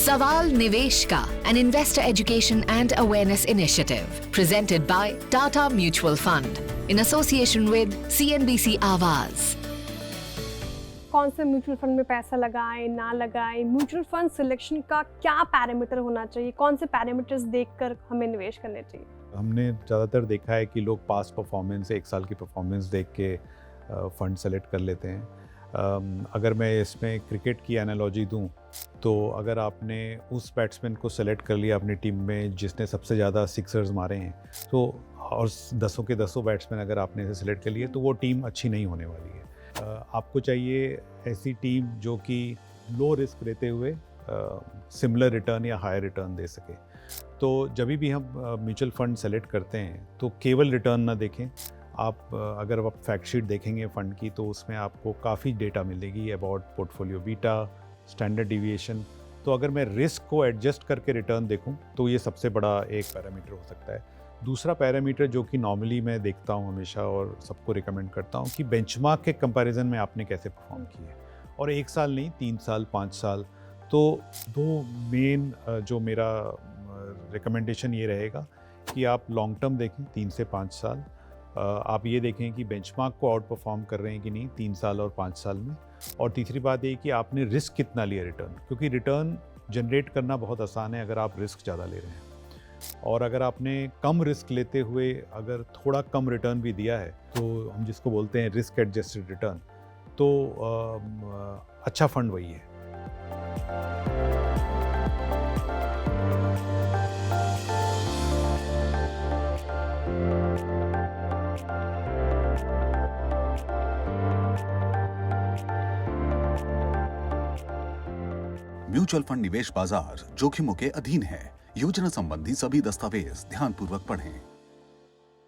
Sawal Nivesh Ka, an investor education and awareness initiative presented by Tata Mutual Fund in association with CNBC Awaaz. कौन से mutual fund में पैसा लगाएं ना लगाएं, म्यूचुअल फंड सिलेक्शन का क्या पैरामीटर होना चाहिए, कौन से पैरामीटर्स देखकर हमें निवेश करने चाहिए? हमने ज़्यादातर देखा है कि लोग पास्ट परफॉर्मेंस, एक साल की परफॉर्मेंस देख के फ़ंड सेलेक्ट कर लेते हैं। अगर मैं इसमें क्रिकेट की एनालॉजी दूं तो अगर आपने उस बैट्समैन को सेलेक्ट कर लिया अपनी टीम में जिसने सबसे ज़्यादा सिक्सर्स मारे हैं, तो और 10 के 10 बैट्समैन अगर आपने इसे सेलेक्ट कर लिए तो वो टीम अच्छी नहीं होने वाली है। आपको चाहिए ऐसी टीम जो कि लो रिस्क रहते हुए सिमिलर रिटर्न या हायर रिटर्न दे सके। तो जब भी हम म्यूचुअल फंड सेलेक्ट करते हैं तो केवल रिटर्न ना देखें, आप अगर आप फैक्ट शीट देखेंगे फ़ंड की तो उसमें आपको काफ़ी डेटा मिलेगी about portfolio beta, standard deviation. तो अगर मैं रिस्क को एडजस्ट करके रिटर्न देखूं तो ये सबसे बड़ा एक पैरामीटर हो सकता है। दूसरा पैरामीटर जो कि नॉर्मली मैं देखता हूं हमेशा और सबको रिकमेंड करता हूं कि बेंचमार्क के कंपैरिजन में आपने कैसे परफॉर्म किया है, और 1 साल नहीं 3 साल 5 साल। तो दो मेन जो मेरा रिकमेंडेशन ये रहेगा कि आप लॉन्ग टर्म देखें 3 से 5 साल। आप ये देखें कि बेंचमार्क को आउट परफॉर्म कर रहे हैं कि नहीं 3 साल और 5 साल में। और तीसरी बात ये कि आपने रिस्क कितना लिया रिटर्न, क्योंकि रिटर्न जनरेट करना बहुत आसान है अगर आप रिस्क ज़्यादा ले रहे हैं। और अगर आपने कम रिस्क लेते हुए अगर थोड़ा कम रिटर्न भी दिया है तो हम जिसको बोलते हैं रिस्क एडजस्टेड रिटर्न, तो अच्छा फंड वही है। म्यूचुअल फंड निवेश बाजार जोखिमों के अधीन है। योजना संबंधी सभी दस्तावेज ध्यानपूर्वक पढ़ें।